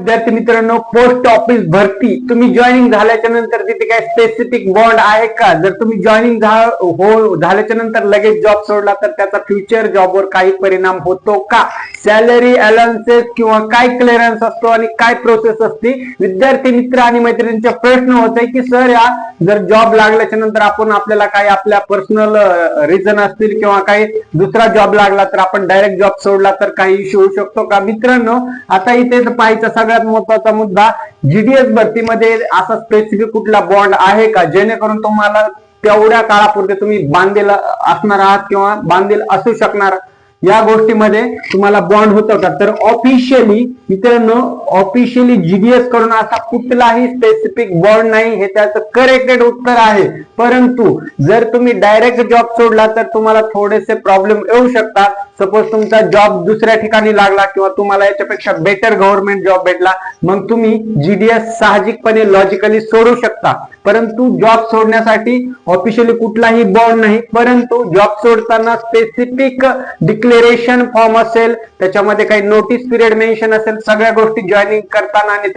विद्यार्थी मित्रांनो, post office भरती तुम्ही जॉईनिंग झाल्याच्या नंतर तिथे काय स्पेसिफिक बॉन्ड आहे का? जर तुम्ही जॉईनिंग झाल्याच्या नंतर लगेच जॉब सोडला तर त्याचा फ्युचर जॉबवर काही परिणाम होतो का? सॅलरी अलाउन्सेस किंवा काय क्लिअरन्स असतो आणि काय प्रोसेस असते? विद्यार्थी मित्र आणि मैत्रिणींचा प्रश्न होत आहे की सर या जर जॉब लागल्याच्या नंतर आपण आपल्याला काही आपल्या पर्सनल रिझन असतील किंवा काही दुसरा जॉब लागला तर आपण डायरेक्ट जॉब सोडला तर काही इश्यू होऊ शकतो का? मित्रांनो, आता इथे पाहायचा सगळ्यात महत्वाचा मुद्दा, जीडीएस भरतीमध्ये असा स्पेसिफिक कुठला बॉन्ड आहे का जेणेकरून तुम्हाला तेवढ्या काळापुरते तुम्ही बांधील असणार आहात किंवा बांधील असू शकणार, या गोष्टीमध्ये तुम्हाला बॉन्ड होतं का? तर ऑफिशियली मित्रांनो, ऑफिशियली जीडीएस कडून असा कुठलाही स्पेसिफिक बॉन्ड नाही, हे त्याचं करेक्टेड उत्तर आहे. परंतु जर तुम्ही डायरेक्ट जॉब सोडला तर तुम्हाला थोडेसे प्रॉब्लेम येऊ शकतात. सपोज तुमचा जॉब दुसऱ्या ठिकाणी लागला किंवा तुम्हाला याच्यापेक्षा बेटर गव्हर्नमेंट जॉब भेटला, मग तुम्ही जीडीएस साहजिकपणे लॉजिकली सोडू शकता. परंतु जॉब सोडण्यासाठी ऑफिशियली कुठलाही बॉन्ड नाही, परंतु जॉब सोडताना स्पेसिफिक डिक्लेरेशन फॉर्म असेल, त्याच्यामध्ये काही नोटीस पिरियड मेन्शन असेल, सगळ्या गोष्टी जॉईनिंग करताना आणि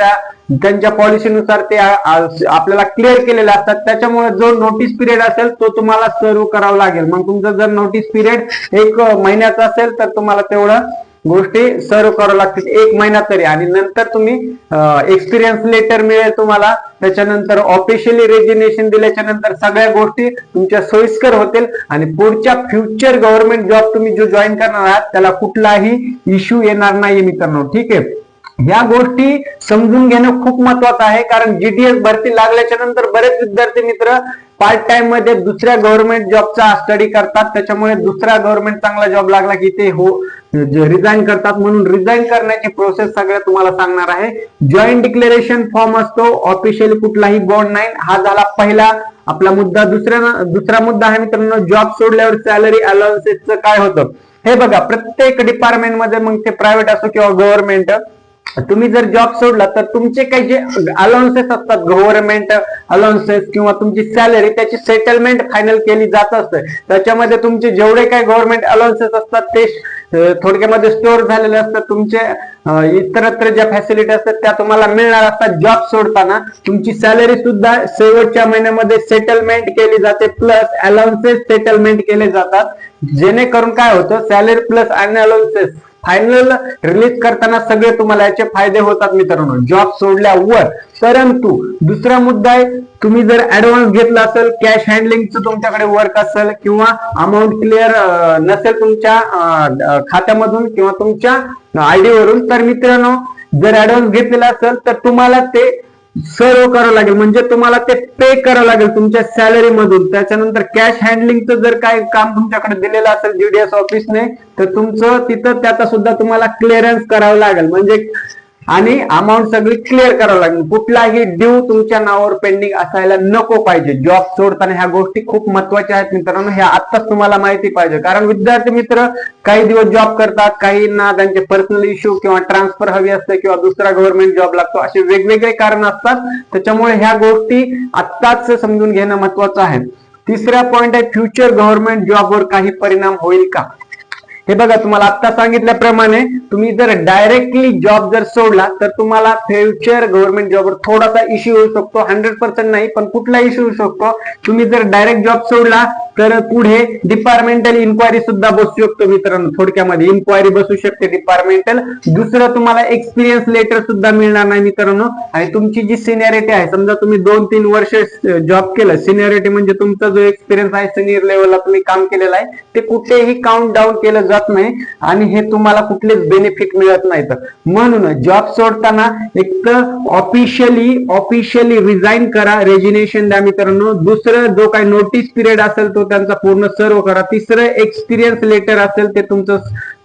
त्यांच्या पॉलिसीनुसार ते आपल्याला क्लिअर केलेले असतात. त्याच्यामुळे जो नोटीस पिरियड असेल तो तुम्हाला सर्व करावा लागेल. मग तुमचं जर नोटीस पिरियड 1 महिन्याचा असेल तर तुम्हाला तेवढं गोष्टी सर्व करावं लागतील 1 महिना तरी, आणि नंतर तुम्ही एक्सपिरियन्स लेटर मिळेल तुम्हाला. त्याच्यानंतर ऑफिशियली रेजिग्नेशन दिल्याच्या नंतर सगळ्या गोष्टी तुमच्या सोयीस्कर होतील आणि पुढच्या फ्युचर गव्हर्नमेंट जॉब तुम्ही जो जॉईन करणार आहात त्याला कुठलाही इश्यू येणार नाही मित्रांनो. ठीक आहे, ह्या गोष्टी समजून घेणं खूप महत्वाचं आहे, कारण जीडीएस भरती लागल्याच्या नंतर बरेच विद्यार्थी मित्र पार्ट टाइम मध्ये दुसऱ्या गव्हर्नमेंट जॉबचा स्टडी करतात. त्याच्यामुळे दुसरा गव्हर्नमेंट चांगला जॉब लागला की ते रिझाईन करतात. म्हणून रिझाईन करण्याची प्रोसेस सगळ्या तुम्हाला सांगणार आहे. जॉईंट डिक्लेरेशन फॉर्म असतो, ऑफिशियली कुठलाही बॉन्ड नाही. हा झाला पहिला आपला मुद्दा. दुसरा मुद्दा आहे मित्रांनो, जॉब सोडल्यावर सॅलरी अलाउन्सेसचं काय होतं हे बघा. प्रत्येक डिपार्टमेंट मध्ये, मग ते प्रायव्हेट असो किंवा गव्हर्नमेंट, तुम्ही जर जॉब सोडला तर तुमचे काही जे अलाउन्सेस असतात, गव्हर्नमेंट अलाउन्सेस किंवा तुमची सॅलरी, त्याची सेटलमेंट फायनल केली जात असते. त्याच्यामध्ये तुमचे जेवढे काही गव्हर्नमेंट अलाउन्सेस असतात ते थोडक्यामध्ये स्टोअर झालेले असतात. तुमचे इतरत्र ज्या फॅसिलिटी असतात त्या तुम्हाला मिळणार असतात. जॉब सोडताना तुमची सॅलरी सुद्धा शेवटच्या महिन्यामध्ये सेटलमेंट केली जाते, प्लस अलाउन्सेस सेटलमेंट केले जातात. जेणेकरून काय होतं, सॅलरी प्लस आणि अलाउन्सेस फायनल रिलीज करताना सगळे तुम्हाला याचे फायदे होतात मित्रांनो जॉब सोडल्यावर. परंतु दुसरा मुद्दा आहे, तुम्ही जर ऍडव्हान्स घेतला असेल, कॅश हँडलिंगचं तुमच्याकडे वर्क असेल किंवा अमाऊंट क्लिअर नसेल तुमच्या खात्यामधून किंवा तुमच्या आयडी वरून, तर मित्रांनो जर ऍडव्हान्स घेतलेला असेल तर तुम्हाला ते सर्व करावं लागेल, म्हणजे तुम्हाला ते पे करावं लागेल तुमच्या सॅलरी मधून. त्याच्यानंतर कॅश हँडलिंगचं जर काय काम तुमच्याकडे दिलेलं असेल जीडीएस ऑफिसने, तर तुमचं तिथं त्याचा सुद्धा तुम्हाला क्लिअरन्स करावं लागेल, म्हणजे आणि अमाऊंट सगळी क्लिअर करावं लागेल. कुठलाही ड्यू तुमच्या नावावर पेंडिंग असायला नको पाहिजे. जॉब सोडताना ह्या गोष्टी खूप महत्वाच्या आहेत मित्रांनो, ह्या आत्ताच तुम्हाला माहिती पाहिजे. कारण विद्यार्थी मित्र काही दिवस जॉब करतात, काहींना त्यांचे पर्सनल इश्यू किंवा ट्रान्सफर हवी असते किंवा दुसरा गव्हर्नमेंट जॉब लागतो, असे वेगवेगळे कारण असतात. त्याच्यामुळे ह्या गोष्टी आत्ताच समजून घेणं महत्वाचं आहे. तिसरा पॉइंट आहे, फ्युचर गव्हर्नमेंट जॉबवर काही परिणाम होईल का? हे बघा, तुम्हाला आता सांगितल्याप्रमाणे तुम्ही जर डायरेक्टली जॉब जर सोडला तर तुम्हाला फ्युचर गव्हर्नमेंट जॉबवर थोडासा इश्यू होऊ शकतो. 100% नाही, पण कुठला इश्यू होऊ शकतो. तुम्ही जर डायरेक्ट जॉब सोडला तर पुढे डिपार्टमेंटल इन्क्वायरी सुद्धा बसू शकतो मित्रांनो. थोडक्यामध्ये इन्क्वायरी बसू शकते डिपार्टमेंटल. दुसरं, तुम्हाला एक्सपिरियन्स लेटर सुद्धा मिळणार नाही मित्रांनो. आणि तुमची जी सिनियरिटी आहे, समजा तुम्ही 2-3 वर्ष जॉब केलं, सिनियरिटी म्हणजे तुमचा जो एक्सपिरियन्स आहे, सिनियर लेवलला तुम्ही काम केलेलं आहे, ते कुठेही काउंट डाऊन केलं जात नाही आणि हे तुम्हाला कुठलेच बेनिफिट मिळत नाहीत. म्हणून जॉब सोडताना एक तर ऑफिशियली रिझाईन करा, रेजिग्नेशन द्या मित्रांनो. दुसरं, जो काही नोटीस पिरियड असेल तो त्यांचा पूर्ण सर्व करा. तिसरं, एक्सपिरियन्स लेटर असेल ते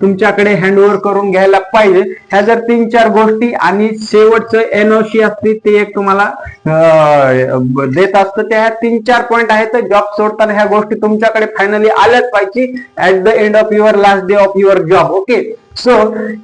तुमच्याकडे हँडओव्हर करून घ्यायला पाहिजे. ह्या जर 3-4 गोष्टी आणि शेवटचं एनओसी असते ते एक तुम्हाला देत असतं. त्या 3-4 पॉईंट आहेत. जॉब सोडताना ह्या गोष्टी तुमच्याकडे फायनली आल्याच पाहिजे at the end of your last day of your job. Okay, so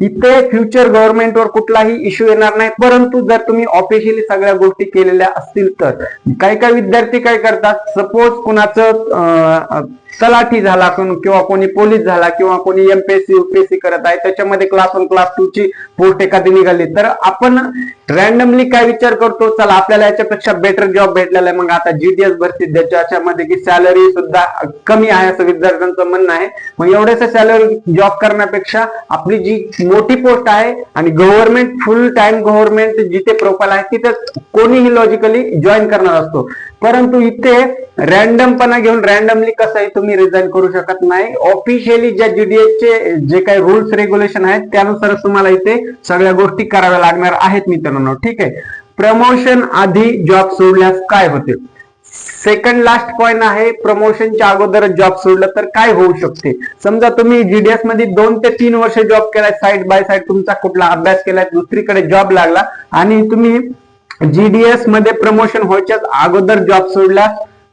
इथे फ्युचर गव्हर्नमेंटवर कुठलाही इश्यू येणार नाही, परंतु जर तुम्ही ऑफिशियली सगळ्या गोष्टी केलेल्या असतील तर. काही विद्यार्थी काय करतात, सपोज कुणाचं तलाठी झाला किंवा कोणी पोलीस झाला किंवा कोणी एमपीएससी यूपीएससी करत आहे, त्याच्यामध्ये क्लास 1 क्लास 2 ची पोस्ट एखादी निघाली, तर आपण रॅन्डमली काय विचार करतो, चला आपल्याला याच्यापेक्षा बेटर जॉब भेटलेला आहे, मग आता जीडीएस भरती ज्याच्यामध्ये की सॅलरी सुद्धा कमी आहे असं विद्यार्थ्यांचं म्हणणं आहे. मग एवढ्याच सॅलरी जॉब करण्यापेक्षा आपली जी मोठी पोस्ट आहे आणि गव्हर्नमेंट फुल टाइम गव्हर्नमेंट जिथे प्रोफाईल आहे तिथे कोणीही लॉजिकली जॉईन करणार असतो. परंतु इथे रॅन्डमपणा घेऊन रॅन्डमली कसंही तुम्ही रिझाईन करू शकत नाही. ऑफिशियली ज्या जीडीएस चे जे काही रूल्स रेग्युलेशन आहेत त्यानुसारच तुम्हाला इथे सगळ्या गोष्टी कराव्या लागणार आहेत मित्रांनो. ठीक आहे. प्रमोशन आधी जॉब सोडल्यास काय होते. सेकंड लास्ट पॉइंट आहे, प्रमोशनच्या अगोदर जॉब सोडलं तर काय होऊ शकते. समजा तुम्ही जीडीएस मध्ये 2 ते 3 वर्ष जॉब केलाय, साइड बाय साइड तुमचा कुठला अभ्यास केलाय, दुसरीकडे जॉब लागला आणि तुम्ही जीडीएस मध्ये प्रमोशन व्हायच्या अगोदर जॉब सोडला,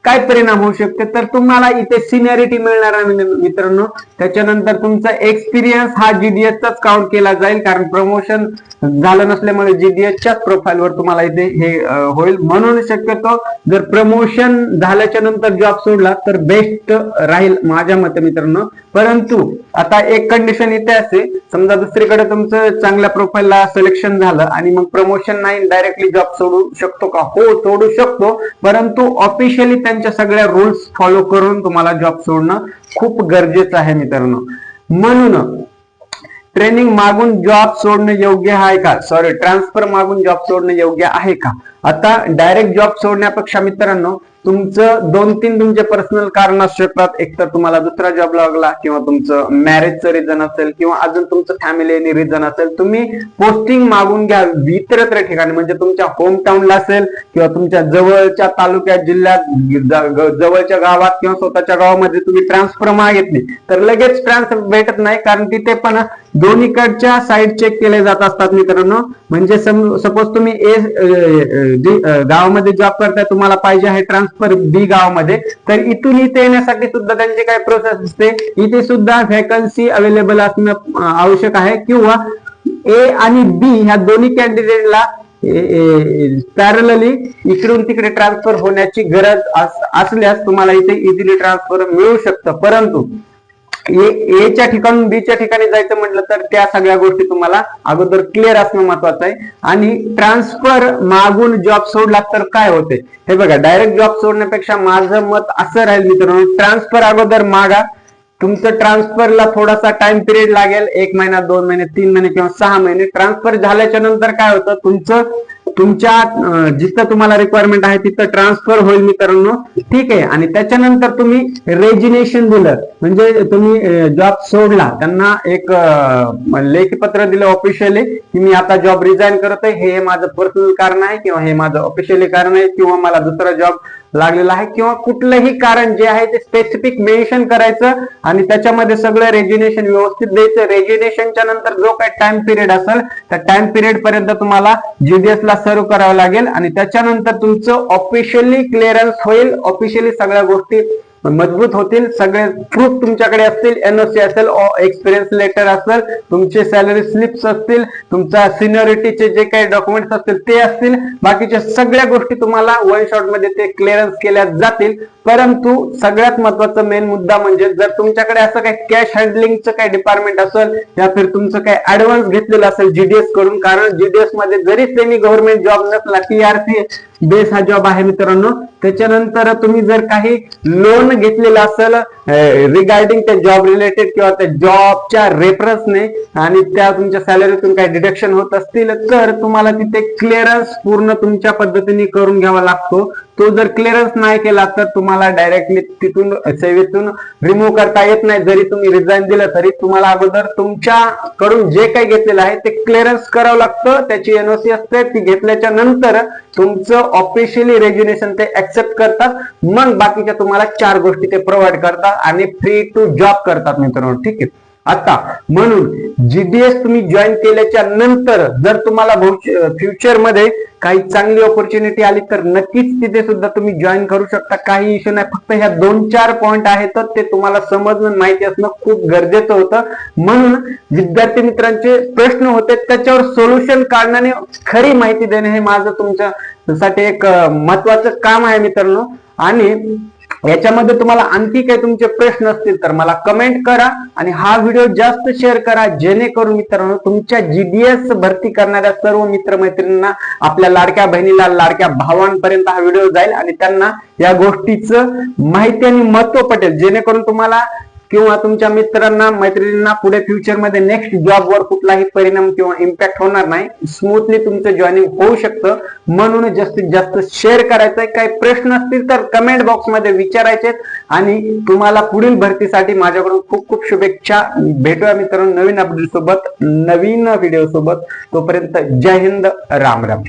काय परिणाम होऊ शकते, तर तुम्हाला इथे सिनियरिटी मिळणार आहे मित्रांनो. त्याच्यानंतर तुमचा एक्सपिरियन्स हा जीडीएसचाच काउंट केला जाईल, कारण प्रमोशन झालं नसल्यामुळे जीडीएसच्याच प्रोफाईलवर तुम्हाला इथे हे होईल. म्हणून शक्यतो जर प्रमोशन झाल्याच्या नंतर जॉब सोडला तर बेस्ट राहील माझ्या मते मित्रांनो. परंतु आता एक कंडिशन इथे असते, समजा दुसरीकडे तुमचं चांगल्या प्रोफाईलला सिलेक्शन झालं आणि मग प्रमोशन नाही, डायरेक्टली जॉब सोडू शकतो का. हो सोडू शकतो, परंतु ऑफिशियली त्यांच्या सगळ्या रूल्स फॉलो करून तुम्हाला जॉब सोडणं खूप गरजेचं आहे मित्रांनो. म्हणून ट्रेनिंग मागून जॉब सोडणं योग्य आहे का, सॉरी ट्रान्सफर मागून जॉब सोडणं योग्य आहे का. आता डायरेक्ट जॉब सोडण्यापेक्षा मित्रांनो तुमचं 2-3 तुमचे पर्सनल कारण असू शकतात. एकतर तुम्हाला दुसरा जॉब लागला किंवा तुमचं मॅरेजचं रिझन असेल किंवा अजून तुमचं फॅमिली रिझन असेल. तुम्ही पोस्टिंग मागून घ्या इतरत्र ठिकाणी, म्हणजे तुमच्या होम टाउनला असेल किंवा तुमच्या जवळच्या तालुक्यात जिल्ह्यात जवळच्या गावात किंवा स्वतःच्या गावामध्ये तुम्ही ट्रान्सफर मागितली तर लगेच ट्रान्सफर भेटत नाही, कारण तिथे पण दोन्हीकडच्या साईड चेक केले जात असतात मित्रांनो. म्हणजे सपोज तुम्ही गावामध्ये जॉब करताय, तुम्हाला पाहिजे आहे ट्रान्सफर बी गावामध्ये, तर इथून इथे येण्यासाठी सुद्धा त्यांची काय प्रोसेस असते, इथे सुद्धा व्हॅकन्सी अवेलेबल असणं आवश्यक आहे, किंवा ए आणि बी ह्या दोन्ही कॅन्डिडेटला पॅरलली इकडून तिकडे ट्रान्सफर होण्याची गरज असल्यास तुम्हाला इथे इझिली ट्रान्सफर मिळू शकतं. परंतु एच्या ठिकाणून बीच्या ठिकाणी जायचं म्हटलं तर त्या सगळ्या गोष्टी तुम्हाला अगोदर क्लिअर असणं महत्वाचं आहे. आणि ट्रान्सफर मागून जॉब सोडला तर काय होते, हे बघा, डायरेक्ट जॉब सोडण्यापेक्षा माझं मत असं राहील मित्रांनो, ट्रान्सफर अगोदर मागा. तुमचं ट्रान्सफरला थोडासा टाइम पिरियड लागेल, 1 महिना 2 महिने 3 महिने किंवा 6 महिने. ट्रान्सफर झाल्याच्या नंतर काय होतं, तुमच्या जिथं तुम्हाला रिक्वायरमेंट आहे तिथं ट्रान्सफर होईल मित्रांनो. ठीक आहे. आणि त्याच्यानंतर तुम्ही रेजिग्नेशन दिलं, म्हणजे तुम्ही जॉब सोडला, त्यांना एक लेखी पत्र दिलं ऑफिशियली की मी आता जॉब रिझाईन करत आहे, हे माझं पर्सनल कारण आहे किंवा हे माझं ऑफिशियली कारण आहे किंवा मला दुसरा जॉब लागलेला आहे किंवा कुठलंही कारण जे आहे ते स्पेसिफिक मेन्शन करायचं आणि त्याच्यामध्ये सगळं रेजिग्नेशन व्यवस्थित द्यायचं. रेजिग्नेशनच्या नंतर जो काही टाइम पिरियड असेल त्या टाइम पिरियड पर्यंत तुम्हाला जीडीएस ला सर्व करावं लागेल आणि त्याच्यानंतर तुमचं ऑफिशियली क्लिअरन्स होईल, ऑफिशियली सगळ्या गोष्टी मजबूत होतील, सगळे प्रूफ तुमच्याकडे असतील, एनओसी असेल, एक्सपिरियन्स लेटर असेल, तुमचे सॅलरी स्लिप्स असतील, तुमचा सिनियरिटीचे जे काही डॉक्युमेंट्स असतील ते असतील, बाकीच्या सगळ्या गोष्टी तुम्हाला वन शॉट मध्ये ते क्लिअरन्स केल्या जातील. परंतु सगळ्यात महत्वाचा मेन मुद्दा म्हणजे जर तुमच्याकडे असं काही कॅश हँडलिंगचं काही डिपार्टमेंट असेल या फिर तुमचं काही ऍडव्हान्स घेतलेलं असेल जीडीएस कडून, कारण जीडीएस मध्ये जरी सेमी गव्हर्नमेंट जॉब नसला, टीआरसी बेस हा जॉब आहे मित्रांनो. त्याच्यानंतर तुम्ही जर काही लोन घेतलेलं असेल रिगार्डिंग त्या जॉब रिलेटेड किंवा त्या जॉबच्या रेफरन्सने आणि त्या तुमच्या सॅलरीतून काही डिडक्शन होत असतील तर तुम्हाला तिथे क्लिअरन्स पूर्ण तुमच्या पद्धतीने करून घ्यावा लागतो. तो जर क्लिअरन्स नाही केला तर तुम्हाला डायरेक्टली तिथून सेवेतून रिमूव्ह करता येत नाही. जरी तुम्ही रिझाईन दिलं तरी तुम्हाला अगोदर तुमच्याकडून जे काही घेतलेलं आहे ते क्लिअरन्स करावं लागतं, त्याची एनओसी असते, ती घेतल्याच्या नंतर तुमचं ऑफिशियली रेजिग्नेशन ते ऍक्सेप्ट करतात. मग बाकीच्या तुम्हाला 4 गोष्टी ते प्रोव्हाइड करतात आणि फ्री टू जॉब करतात मित्रांनो. ठीक आहे. आता म्हणून जीडीएस तुम्ही जॉईन केल्याच्या नंतर जर तुम्हाला फ्युचर मध्ये काही चांगली ऑपॉर्च्युनिटी आली तर नक्कीच तिथे सुद्धा तुम्ही जॉईन करू शकता, काही इश्यू नाही. फक्त ह्या 2-4 पॉइंट आहेत तर ते तुम्हाला समजून माहिती असणं खूप गरजेचं होतं. म्हणून विद्यार्थी मित्रांचे प्रश्न होते त्याच्यावर सोल्युशन काढण्याने खरी माहिती देणे हे माझं तुमच्यासाठी एक महत्वाचं काम आहे मित्रांनो. आणि याच्यामध्ये तुम्हाला आणखी काही तुमचे प्रश्न असतील तर मला कमेंट करा आणि हा व्हिडिओ जास्त शेअर करा, जेणेकरून मित्रांनो तुमच्या जीडीएस भरती करणाऱ्या सर्व मित्रमैत्रिणींना, आपल्या लाडक्या बहिणीला, लाडक्या भावांपर्यंत हा व्हिडिओ जाईल आणि त्यांना या गोष्टीचं माहिती आणि महत्व पटेल, जेणेकरून तुम्हाला किंवा तुमच्या मित्रांना मैत्रिणींना पुढे फ्युचर मध्ये नेक्स्ट जॉबवर कुठलाही परिणाम किंवा इम्पॅक्ट होणार नाही, स्मूथली तुमचं जॉईनिंग होऊ शकतं. म्हणून जास्तीत जास्त शेअर करायचंय. काही प्रश्न असतील तर कमेंट बॉक्स मध्ये विचारायचे आणि तुम्हाला पुढील भरतीसाठी माझ्याकडून खूप खूप शुभेच्छा. भेटूया मित्रांनो नवीन अपडेट सोबत, नवीन व्हिडिओ सोबत. तोपर्यंत जय हिंद, राम राम.